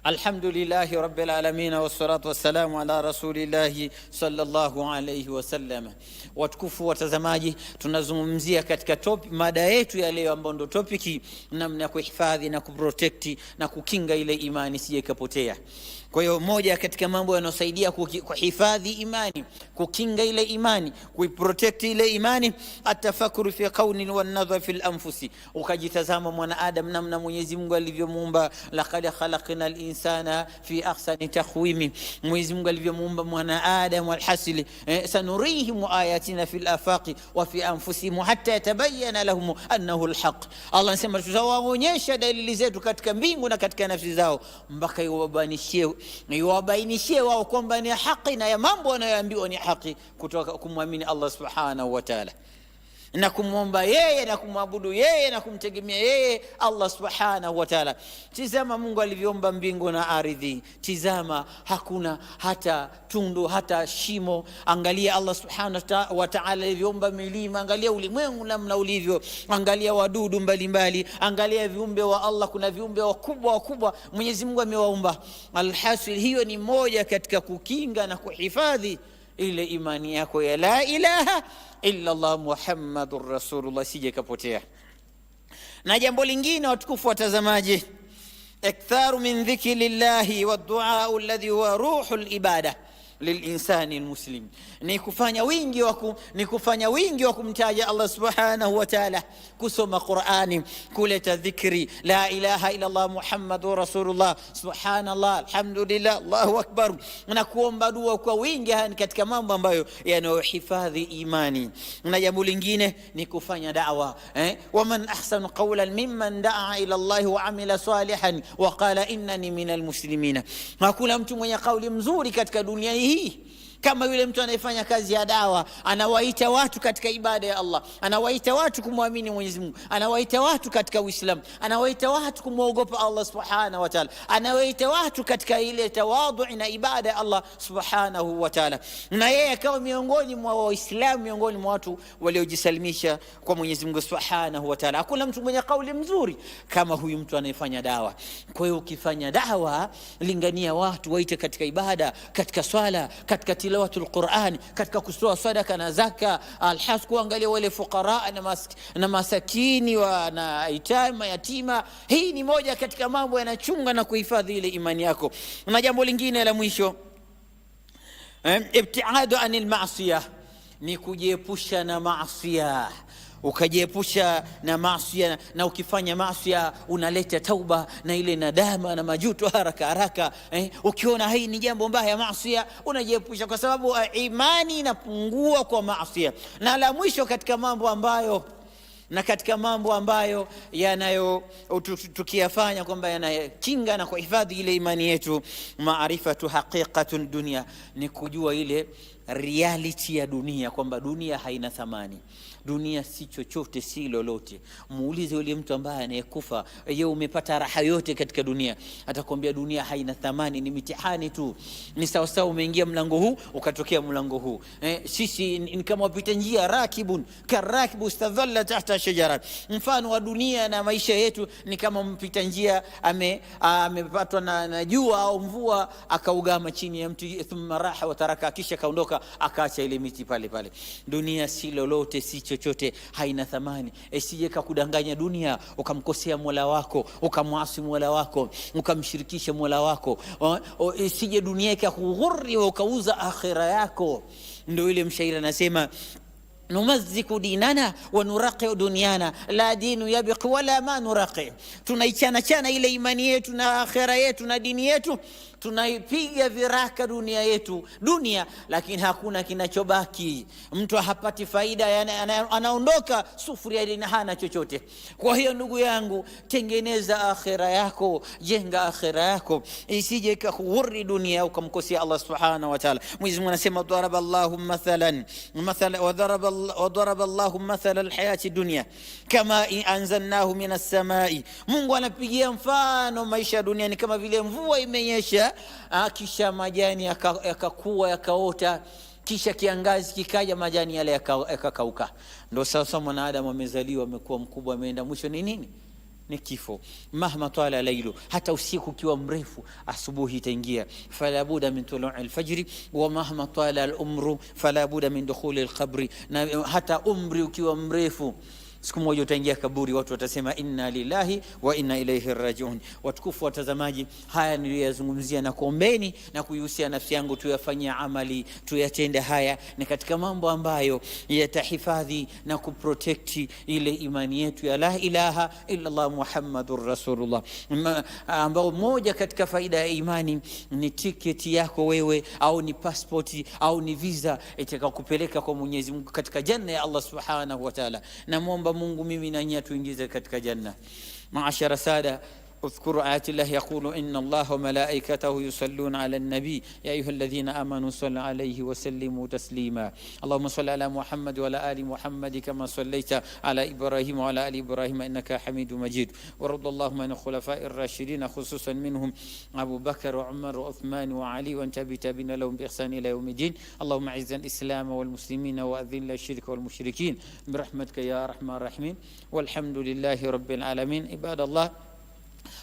Alhamdulillahi rabbil alamin wassalatu wassalamu ala rasulillahi sallallahu alayhi wasallam. Watukufu watazamaji, tunazungumzia katika mada yetu ya leo ambayo ndio topic, namna ya kuhifadhi na kuprotect na kukinga ile imani sije ikapotea. Kwa hiyo moja katika mambo yanayosaidia kuhifadhi imani, kukinga ile imani, kuiprotect ile imani, atafakuru fi qawlin wa nadhar fi al-anfusi. Ukajitazama mwanadamu namna Mwenyezi Mungu alivyomuumba, laqad khalaqna al-insana fi ahsani taqwim. Mwenyezi Mungu alivyomuumba mwanadamu alhasil, sanurihim ayatina fil afaqi wa fi anfusihim hatta yatabayyana lahum annahu al-haq. Allah anasema tutawaonyesha dalili zetu katika mbingu na katika nafsi zao mpaka iwabainishie wao kwamba ni haki na ya mambo wanayoambiwa ni haki, kutoka kumwamini Allah subhanahu wa ta'ala na kumwomba yeye na kumwabudu yeye na kumtegemea yeye Allah subhanahu wa ta'ala. Tizama Mungu alivyoumba mbingu na ardhi, tizama hakuna hata tundu hata shimo. Angalia Allah subhanahu wa ta'ala alivyoumba milima, angalia ulimwengu namna ulivyo, angalia wadudu mbalimbali, angalia viumbe wa Allah, kuna viumbe wakubwa Mwenyezi Mungu amewaumba. Alhasil, hiyo ni moja katika kukinga na kuhifadhi ile imani yako ya la ilaha illa Allah Muhammadur Rasulullah sije kapotea. Na jambo lingine watukufu watazamaji, iktharu min dhikrillahi wa du'a alladhi huwa ruhul ibada lilinsani almuslim, ni kufanya wingi wa kumtaja Allah subhanahu wa ta'ala, kusoma Qur'ani, kuleta dhikri la ilaha illa Allah Muhammadur Rasulullah, subhanallah, alhamdulillah, Allahu akbar, na kuomba dua kwa wingi. Haya ni katika mambo ambayo yanayohifadhi imani. Na jambo lingine ni kufanya da'wa, wa man ahsanu qawlan mimman da'a ila Allah wa amila salihan wa qala innani minal muslimin. Hakuna mtu mwenye kauli mzuri katika dunia hii kama yule mtu anayefanya kazi ya dawa, anawaita watu katika ibada ya Allah, anawaita watu kumwamini Mwenyezi Mungu, anawaita watu katika Uislamu, anawaita watu kumwogopa Allah subhanahu wa ta'ala, anawaita watu katika ile tawadhu na ibada ya Allah subhanahu wa ta'ala, na yeye akawa miongoni mwa Waislamu, miongoni mwa watu waliojisalimisha kwa Mwenyezi Mungu subhanahu wa ta'ala. Hakuna mtu mwenye kauli mzuri kama huyu mtu anayefanya dawa. Kwa hiyo ukifanya dawa, lingania watu, waite katika ibada, katika swala, katika tilawatul Qur'an, katika kutoa sadaka na zaka, alhas kuangalia wale fuqara na masakini na yatima. Hii ni moja katika mambo yanachunga na kuhifadhi ile imani yako. Na jambo lingine la mwisho, ibtiadu anil ma'siyah, ni kujiepusha na maasiya. Ukajiepusha na maasiya, na ukifanya maasiya unaleta tauba na ile nadama na majuto haraka. Ukiona hii ni jambo mbaya maasiya, unajiepusha, kwa sababu imani inapungua kwa maasiya. Na la mwisho katika mambo ambayo yanayo tukiyafanya kwamba yanakinga na kuhifadhi ile imani yetu, maarifatu haqiqatun dunya, ni kujua ile reality ya dunia, kwamba dunia haina thamani. Dunia si chochote, si lolote. Muulize yule mtu ambaye anayekufa, yeye umepata raha yote katika dunia, atakwambia dunia haina thamani, ni mitihani tu. Ni sawa sawa umeingia mlango huu ukatokea mlango huu. Sisi ni kama wapita njia, rakibu istadhalla tahta shajara. Mfano wa dunia na maisha yetu ni kama mpita njia amepatwa na jua au mvua, akaugama chini ya mti, thumma raha wa taraka, kisha kaondoka akaacha ile miti pale. Dunia si lolote, si chochote, haina thamani. Isije kudanganya dunia, ukamkosea Mola wako, ukamwasi Mola wako, ukamshirikisha Mola wako. Isije dunia ikakughurri ukauza akhira yako. Ndio ile mshairi anasema, numazziku dinana wa nuraqi dunyana, la dinu yabqi wala ma nuraqi. Tunaichana ile imani yetu na akhira yetu na dini yetu, tunaipiga viraka dunia, lakini hakuna kinachobaki. Mtu hapati faida, anaondoka sufuri, hana chochote. Kwa hiyo ndugu yangu, tengeneza akhira yako, jenga akhira yako, isije kughurri dunia ukamkosea Allah subhanahu wa ta'ala. Mwenyezi Mungu anasema, daraballahu mathalan wa daraballahu mathala alhayati dunya kama anzalnahu minas samai. Mungu anapigia mfano maisha ya dunia ni kama vile mvua imenyesha, kisha majani yakakua yakaota, kisha kiangazi kikaja, majani yale yakakauka. Ndio sasa mwanadamu amezaliwa, amekuwa mkubwa, ameenda, mwisho ni nini? ni kifo. Mahma tala lailu, hata usiku ukiwa mrefu asubuhi itaingia. Fala buda min tulu'i alfajri wa mahma tala al-umru fala buda min dukhuli al-qabri, na hata umri ukiwa mrefu siku moja utaingia kaburi, watu watasema inna lillahi wa inna ilayhi rajiun. Watukufu watazamaji, haya niliyozungumzia na kuombeni na kuihusia nafsi yangu tuyafanyia amali, tuyatende. Haya ni katika mambo ambayo yatahifadhi na kuprotect ile imani yetu ya la ilaha illa Allah Muhammadur Rasulullah, ambao moja katika faida ya imani ni tiketi yako wewe, au ni passport au ni visa itakayokupeleka kwa Mwenyezi Mungu katika janna ya Allah Subhanahu wa Ta'ala. Na muomba Mungu mimi na nyinyi tuingize katika janna. Maashara sada, اذكروا آيات الله يقول إن الله وملائكته يصلون على النبي يا أيها الذين آمنوا صلوا عليه وسلموا تسليما. اللهم صل على محمد وعلى آل محمد كما صليت على إبراهيم وعلى آل إبراهيم إنك حميد مجيد. ورضى اللهم عن الخلفاء الراشدين خصوصا منهم أبو بكر وعمر وعثمان وعلي وأن تابعين لهم بإحسان إلى يوم الدين. اللهم أعز الإسلام والمسلمين وأذل الشرك والمشركين برحمتك يا أرحم الراحمين. والحمد لله رب العالمين. عباد الله،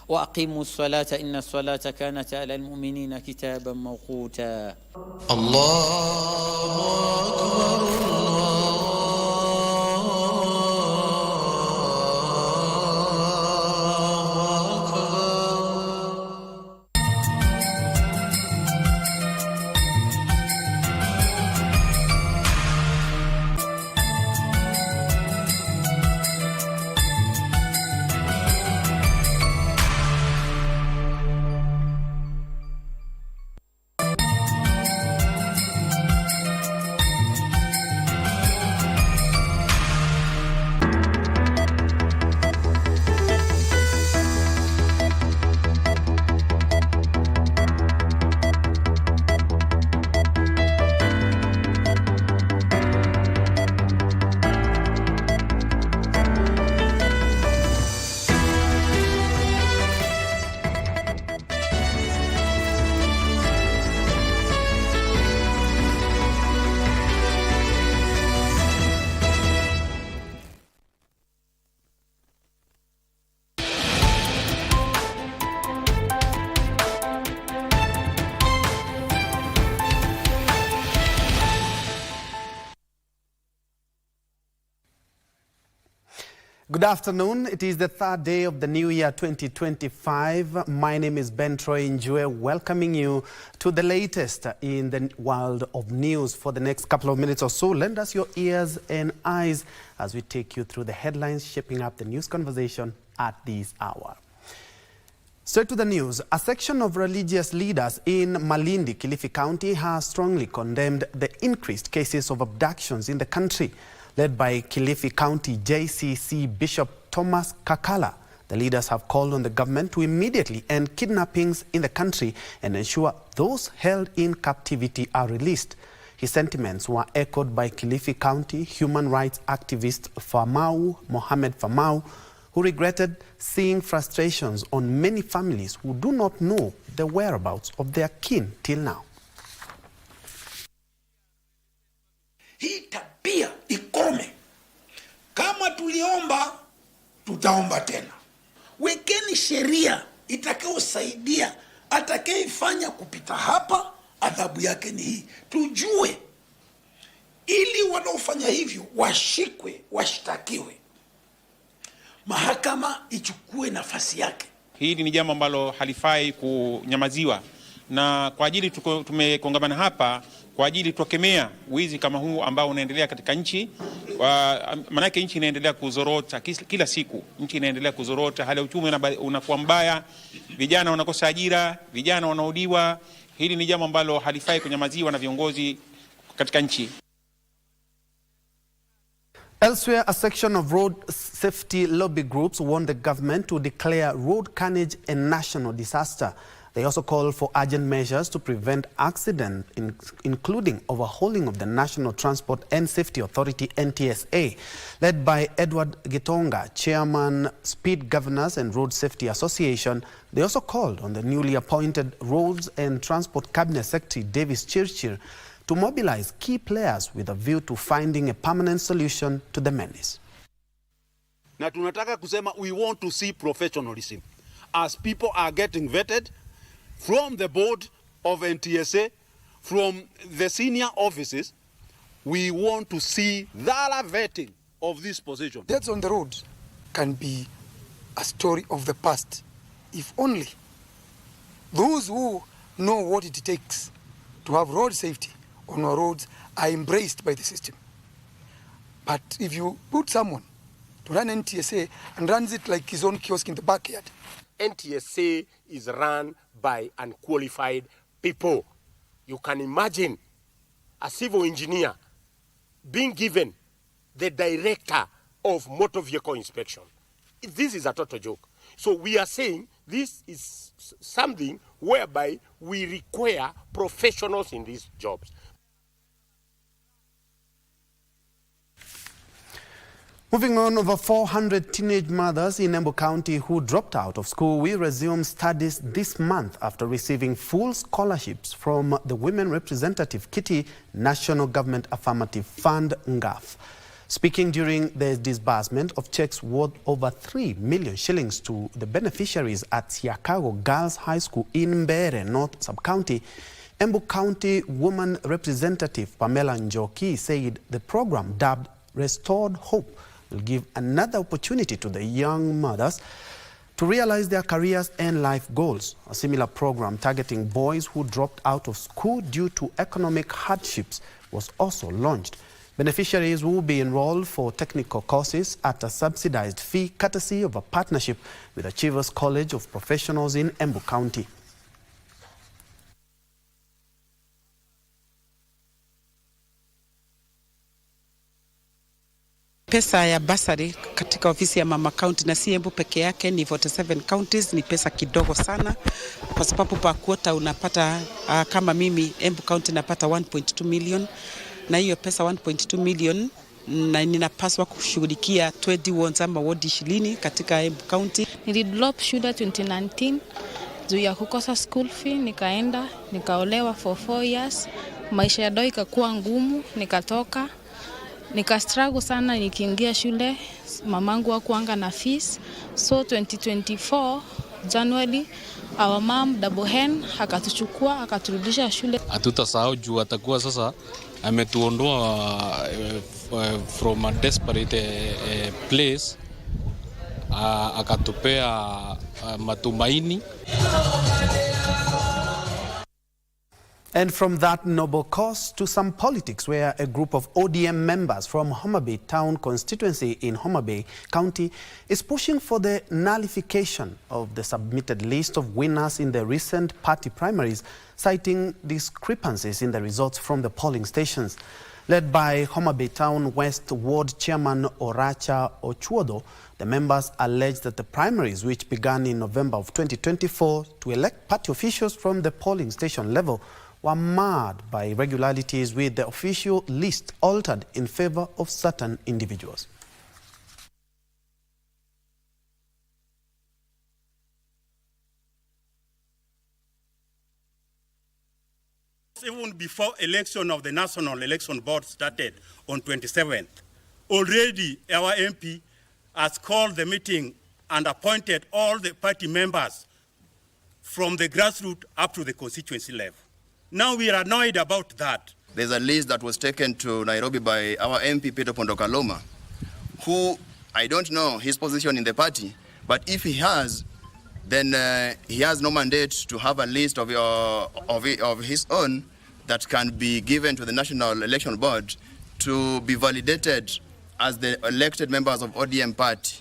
وأقيموا الصلاة إن الصلاة كانت على المؤمنين كتابا موقوتا. الله أكبر. Good afternoon. It is the third day of the new year 2025. My name is Ben Troy Njue, welcoming you to the latest in the world of news. For the next couple of minutes or so, lend us your ears and eyes as we take you through the headlines shaping up the news conversation at this hour. Straight to the news. A section of religious leaders in Malindi, Kilifi County, has strongly condemned the increased cases of abductions in the country. Led by Kilifi County JCC Bishop Thomas Kakala, the leaders have called on the government to immediately end kidnappings in the country and ensure those held in captivity are released. His sentiments were echoed by Kilifi County human rights activist Mohamed Famau, who regretted seeing frustrations on many families who do not know the whereabouts of their kin till now. Hii tabia ikome. Kama tuliomba, tutaomba tena. Wekeni sheria itakayosaidia atakayefanya kupita hapa, adhabu yake ni hii. Tujue ili wanaofanya hivyo washikwe, washtakiwe. Mahakama ichukue nafasi yake. Hili ni jambo ambalo halifai kunyamaziwa, na kwa ajili tumekongamana hapa kwa ajili tukemea wizi kama huu ambao unaendelea katika nchi. Manake nchi inaendelea kuzorota kila siku, nchi inaendelea kuzorota, hali ya uchumi unakuwa mbaya, vijana wanakosa ajira, vijana wanaudiwa. Hili ni jambo ambalo halifai kunyamaziwa na viongozi katika nchi. Elsewhere, a section of road safety lobby groups warned the government to declare road carnage a national disaster. They also call for urgent measures to prevent accidents, including overhauling of the National Transport and Safety Authority (NTSA). Led by Edward Gitonga, Chairman, Speed Governors and Road Safety Association, they also called on the newly appointed Roads and Transport Cabinet Secretary Davis Chirchir to mobilize key players with a view to finding a permanent solution to the menace. Na tunataka kusema we want to see professionalism as people are getting vetted from the board of NTSA, from the senior offices. We want to see thorough vetting of this position. Deaths on the road can be a story of the past if only those who know what it takes to have road safety on our roads are embraced by the system. But if you put someone to run NTSA and runs it like his own kiosk in the backyard. NTSA is run by unqualified people. You can imagine a civil engineer being given the director of motor vehicle inspection. This is a total joke. So we are saying this is something whereby we require professionals in these jobs. Moving on, over 400 teenage mothers in Embu County who dropped out of school will resume studies this month after receiving full scholarships from the Women Representative Kitty National Government Affirmative Fund, NGAF. Speaking during the disbursement of checks worth over 3 million shillings to the beneficiaries at Siakago Girls High School in Mbeere North Sub-County, Embu County Woman Representative Pamela Njoki said the program, dubbed Restored Hope, will give another opportunity to the young mothers to realize their careers and life goals. A similar program targeting boys who dropped out of school due to economic hardships was also launched. Beneficiaries will be enrolled for technical courses at a subsidized fee courtesy of a partnership with Achievers College of Professionals in Embu County. Pesa ya basari katika ofisi ya Mama County na si Embu peke yake, ni 47 counties, ni pesa kidogo sana kwa sababu pa quota unapata kama mimi Embu County napata 1.2 million, na hiyo pesa 1.2 million na ninapaswa kushughulikia 20 wards ama ward 20 katika Embu County. Nilidrop shule 2019 juu ya kukosa school fee, nikaenda nikaolewa for 4 years, maisha ya doi ikakuwa ngumu, nikatoka struggle sana nikiingia shule, mamangu hakuanga na fees. So 2024 January our mom double hen akatuchukua akaturudisha shule. Hatutasahau juu atakuwa sasa ametuondoa from a desperate place, akatupea matumaini. And from that noble cause to some politics, where a group of ODM members from Homa Bay Town constituency in Homa Bay County is pushing for the nullification of the submitted list of winners in the recent party primaries, citing discrepancies in the results from the polling stations. Led by Homa Bay Town West Ward Chairman Oracha Ochuodo, the members allege that the primaries, which began in November of 2024 to elect party officials from the polling station level, were marred by irregularities, with the official list altered in favor of certain individuals. Even before election of the National Election Board started on 27th, already our MP has called the meeting and appointed all the party members from the grassroots up to the constituency level. Now we are annoyed about that. There's a list that was taken to Nairobi by our MP Peter Pondokaloma, who I don't know his position in the party, but if he has, then he has no mandate to have a list of his own that can be given to the National Election Board to be validated as the elected members of ODM party.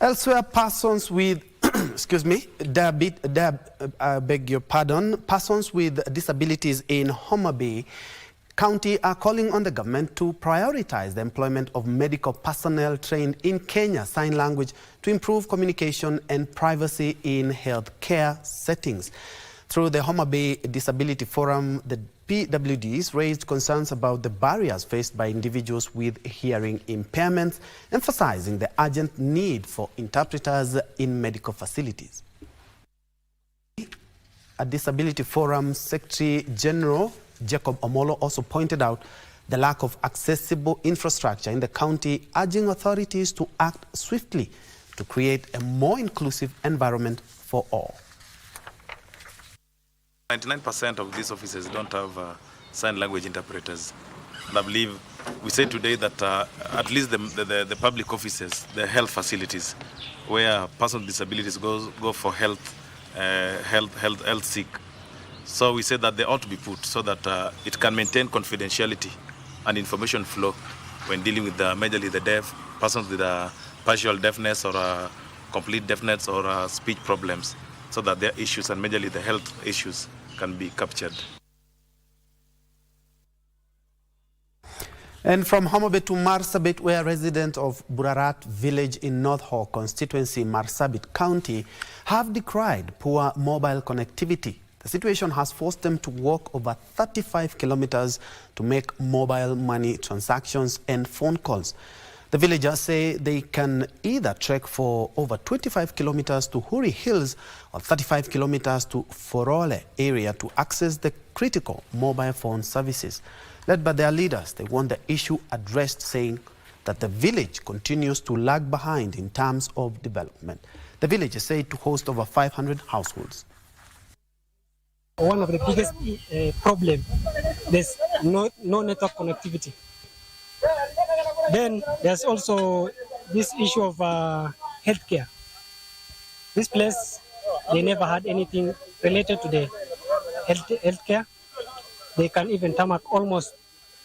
Elsewhere, persons with persons with disabilities in Homa Bay County are calling on the government to prioritize the employment of medical personnel trained in Kenya Sign Language to improve communication and privacy in healthcare settings. Through the Homa Bay Disability Forum, the PWDs raised concerns about the barriers faced by individuals with hearing impairments, emphasizing the urgent need for interpreters in medical facilities. A Disability Forum Secretary General Jacob Omolo also pointed out the lack of accessible infrastructure in the county, urging authorities to act swiftly to create a more inclusive environment for all. 99% of these offices don't have sign language interpreters. And I believe we say today that at least the public offices, the health facilities, where persons with disabilities go for health sick. So we say that they ought to be put so that it can maintain confidentiality and information flow when dealing with majorly the deaf, persons with partial deafness or complete deafness or speech problems, so that their issues and majorly the health issues can be captured. And from Homabay to Marsabit, where residents of Burarat village in North Hall constituency, Marsabit County, have decried poor mobile connectivity. The situation has forced them to walk over 35 kilometers to make mobile money transactions and phone calls. The villagers say they can either trek for over 25 kilometers to Huri Hills or 35 kilometers to Forole area to access the critical mobile phone services. Led by their leaders, they want the issue addressed, saying that the village continues to lag behind in terms of development. The village is said to host over 500 households. One of the biggest problem, there's no network connectivity. Then there's also this issue of healthcare. This place, they never had anything related to the healthcare. They can even tarmac almost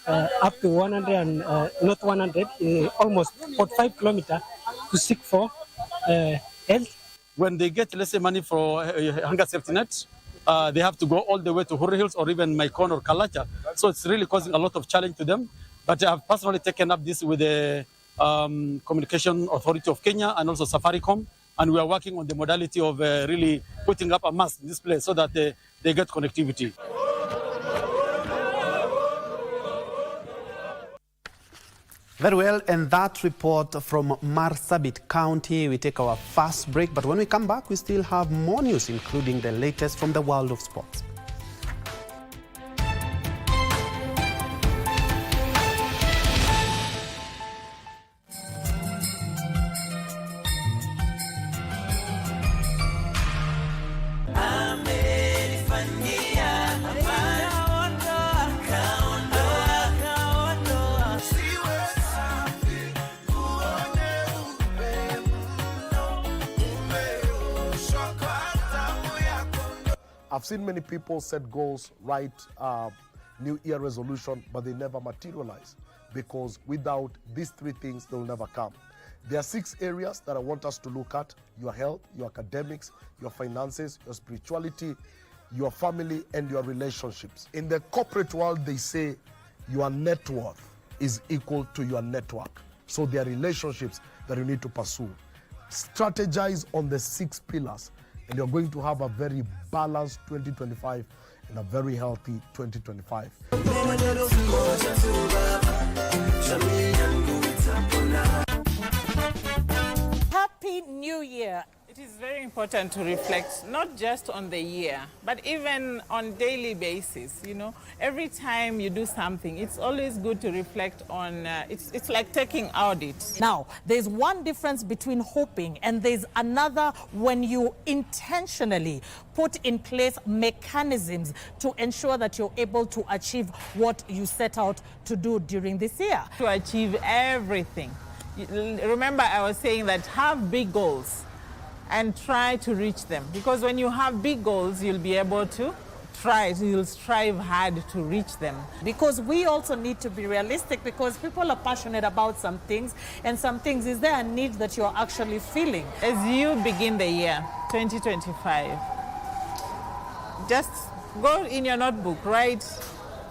up to 100 and not 100, almost 45 kilometers to seek for health. When they get, let's say, money for hunger safety net, they have to go all the way to Huri Hills or even Maikon or Kalacha. So it's really causing a lot of challenge to them. But I have personally taken up this with the Communication Authority of Kenya and also Safaricom. And we are working on the modality of really putting up a mast in this place so that they get connectivity. Very well, and that report from Marsabit County. We take our first break, but when we come back, we still have more news, including the latest from the world of sports. I've seen many people set goals, write New Year resolution, but they never materialize because without these three things, they will never come. There are 6 areas that I want us to look at: your health, your academics, your finances, your spirituality, your family, and your relationships. In the corporate world, they say your net worth is equal to your network. So there are relationships that you need to pursue. Strategize on the 6 pillars, and you're going to have a very balanced 2025 and a very healthy 2025. Happy New Year. It is very important to reflect not just on the year, but even on daily basis. You know, every time you do something, it's always good to reflect on, it's like taking audits. Now, there's one difference between hoping and there's another when you intentionally put in place mechanisms to ensure that you're able to achieve what you set out to do during this year. To achieve everything. Remember, I was saying that have big goals and try to reach them. Because when you have big goals, you'll be able to you'll strive hard to reach them. Because we also need to be realistic, because people are passionate about some things, and some things, is there a need that you're actually feeling? As you begin the year, 2025, just go in your notebook, write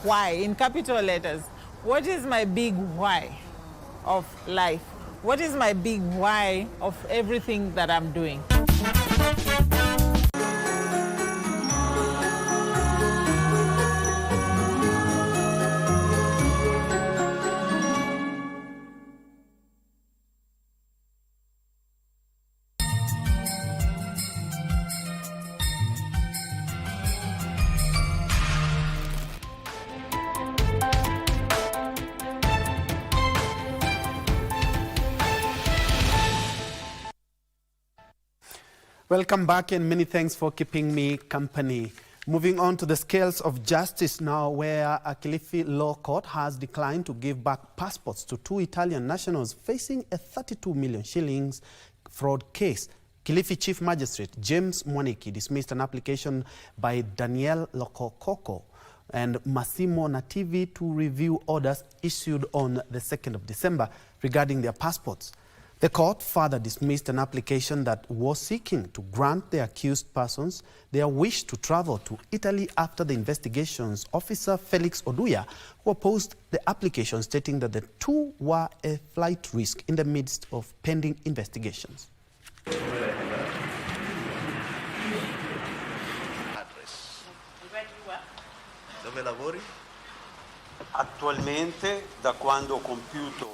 why in capital letters. What is my big why of life? What is my big why of everything that I'm doing? Welcome back and many thanks for keeping me company. Moving on to the scales of justice now, where a Kilifi law court has declined to give back passports to 2 Italian nationals facing a 32 million shillings fraud case. Kilifi Chief Magistrate James Mwaniki dismissed an application by Daniel Lokokoko and Massimo Nativi to review orders issued on the 2nd of December regarding their passports. The court further dismissed an application that was seeking to grant the accused persons their wish to travel to Italy after the investigations officer Felix Oduya, who opposed the application, stating that the two were a flight risk in the midst of pending investigations. Dove lavori? Attualmente, da quando ho compiuto...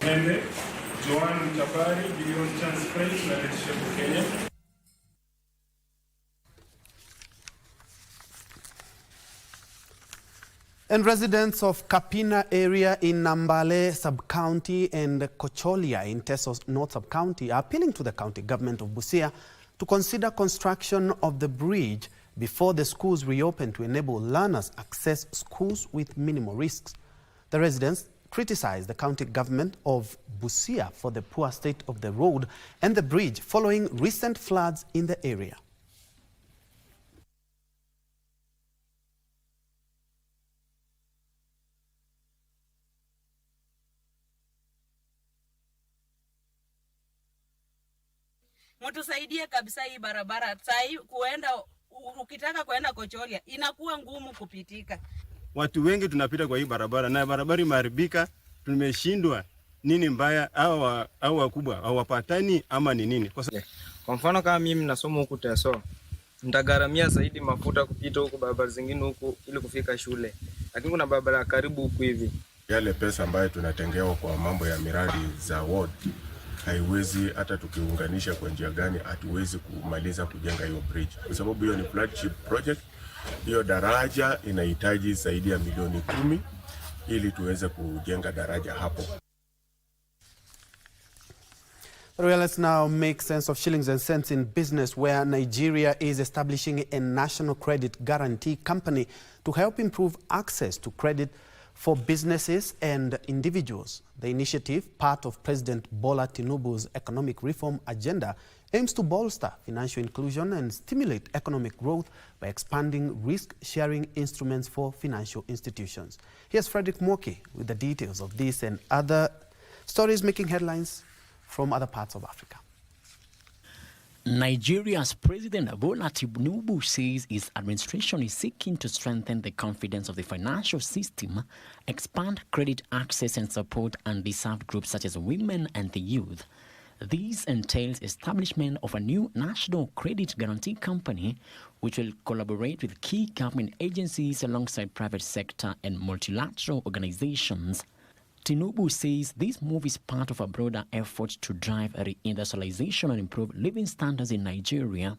And residents of Kapina area in Nambale sub-county and Kocholia in Tesos North sub-county are appealing to the county government of Busia to consider construction of the bridge before the schools reopen to enable learners access schools with minimal risks. The residents criticized the county government of Busia for the poor state of the road and the bridge following recent floods in the area. Mtusaidie kabisa hii barabara. Sai kuenda ukitaka kuenda Kocholia inakuwa ngumu kupitika. Watu wengi tunapita kwa hii barabara na barabara imeharibika, tumeshindwa nini mbaya au wakubwa hawapatani ama ni nini? Kwa mfano kama mimi nasoma huku Teso, nitagharamia zaidi mafuta kupita huku barabara zingine huku ili kufika shule. Lakini kuna barabara karibu huku hivi. Yale pesa ambayo tunatengewa kwa mambo ya miradi za ward haiwezi, hata tukiunganisha kwa njia gani hatuwezi kumaliza kujenga hiyo bridge, kwa sababu hiyo ni flagship project. Hiyo daraja inahitaji zaidi ya milioni 10 ili tuweze kujenga daraja hapo. Let's now make sense of shillings and cents in business, where Nigeria is establishing a national credit guarantee company to help improve access to credit for businesses and individuals. The initiative, part of President Bola Tinubu's economic reform agenda, aims to bolster financial inclusion and stimulate economic growth by expanding risk-sharing instruments for financial institutions. Here's Frederick Moki with the details of this and other stories making headlines from other parts of Africa. Nigeria's President Bola Tinubu says his administration is seeking to strengthen the confidence of the financial system, expand credit access and support undeserved groups such as women and the youth. This entails establishment of a new national credit guarantee company which will collaborate with key government agencies alongside private sector and multilateral organizations. Tinubu says this move is part of a broader effort to drive reindustrialization and improve living standards in Nigeria.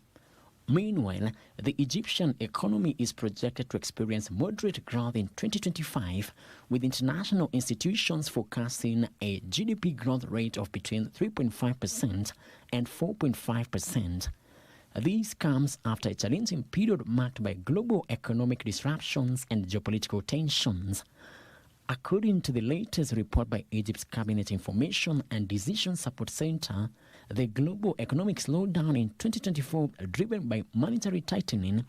Meanwhile, the Egyptian economy is projected to experience moderate growth in 2025, with international institutions forecasting a GDP growth rate of between 3.5% and 4.5%. This comes after a challenging period marked by global economic disruptions and geopolitical tensions. According to the latest report by Egypt's Cabinet Information and Decision Support Center, the global economic slowdown in 2024, driven by monetary tightening,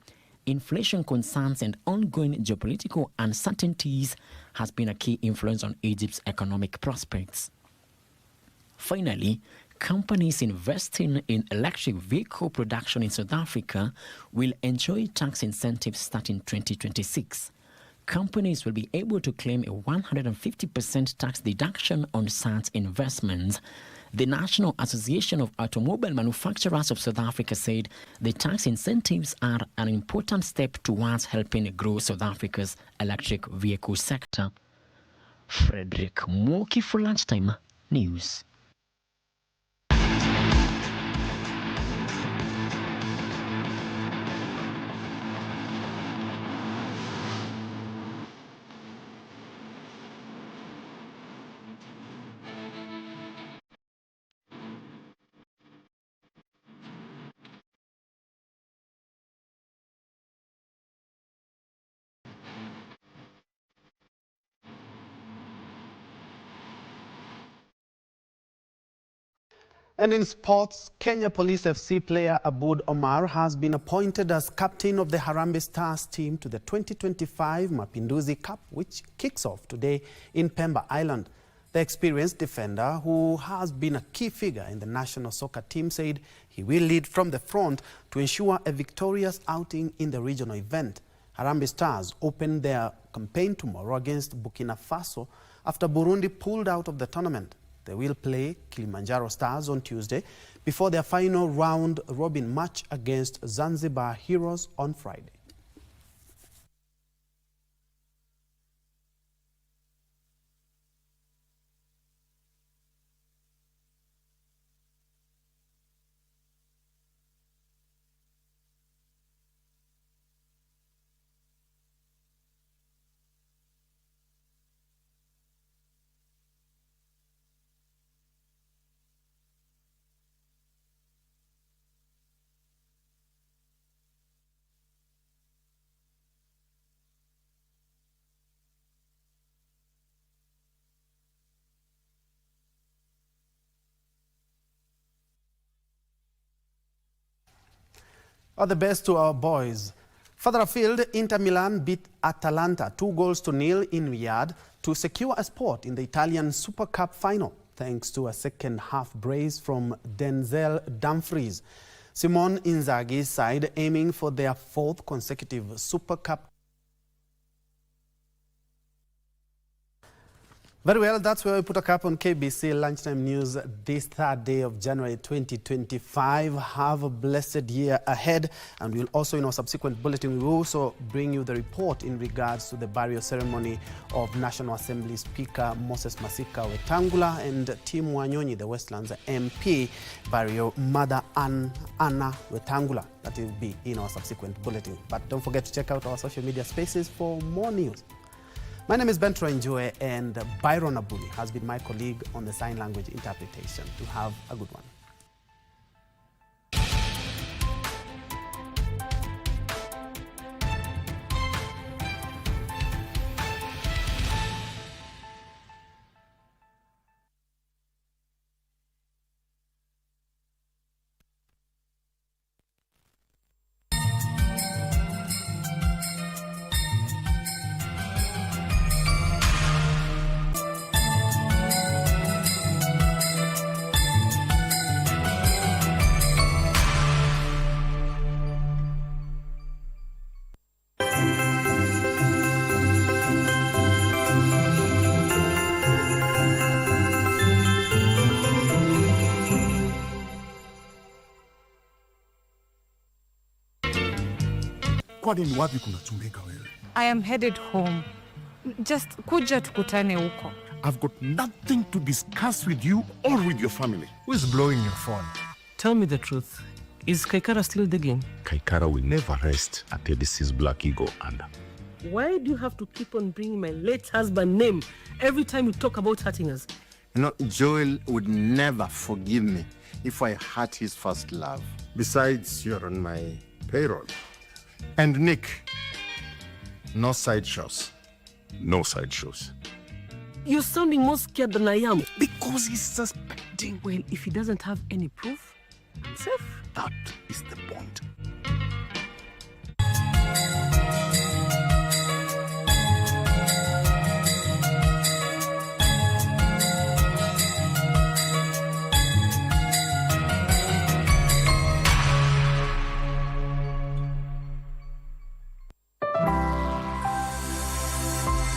inflation concerns and ongoing geopolitical uncertainties, has been a key influence on Egypt's economic prospects. Finally, companies investing in electric vehicle production in South Africa will enjoy tax incentives starting 2026. Companies will be able to claim a 150% tax deduction on such investments. The National Association of Automobile Manufacturers of South Africa said the tax incentives are an important step towards helping grow South Africa's electric vehicle sector. Frederick Moki for Lunchtime News. And in sports, Kenya Police FC player Aboud Omar has been appointed as captain of the Harambee Stars team to the 2025 Mapinduzi Cup, which kicks off today in Pemba Island. The experienced defender, who has been a key figure in the national soccer team, said he will lead from the front to ensure a victorious outing in the regional event. Harambee Stars opened their campaign tomorrow against Burkina Faso after Burundi pulled out of the tournament. They will play Kilimanjaro Stars on Tuesday before their final round-robin match against Zanzibar Heroes on Friday. All the best to our boys. Further afield, Inter Milan beat Atalanta 2-0 in Riyadh to secure a spot in the Italian Super Cup final, thanks to a second-half brace from Denzel Dumfries. Simone Inzaghi's side aiming for their fourth consecutive Super Cup. Very well, that's where we put a cap on KBC Lunchtime News this 3rd day of January 2025. Have a blessed year ahead, and we'll also, in our subsequent bulletin, we will also bring you the report in regards to the burial ceremony of National Assembly Speaker Moses Masika Wetangula and Tim Wanyonyi, the Westlands MP, burial Mother Anna Wetangula. That will be in our subsequent bulletin. But don't forget to check out our social media spaces for more news. My name is Bentro Njue, and Byron Abuli has been my colleague on the sign language interpretation. To have a good one. Kwani ni wapi kunatumika wewe? I am headed home. Just kuja tukutane huko. I've got nothing to discuss with you or with your family. Who is blowing your phone? Tell me the truth. Is Kaikara still digging? Kaikara will never rest until this is Black Eagle under. Why do you have to keep on bringing my late husband's name every time you talk about hurting us? You know, Joel would never forgive me if I hurt his first love. Besides, you're on my payroll. And Nick, no side shows. No side shows. You're sounding more scared than I am. Because he's suspecting. Well, if he doesn't have any proof, I'm safe. That is the point.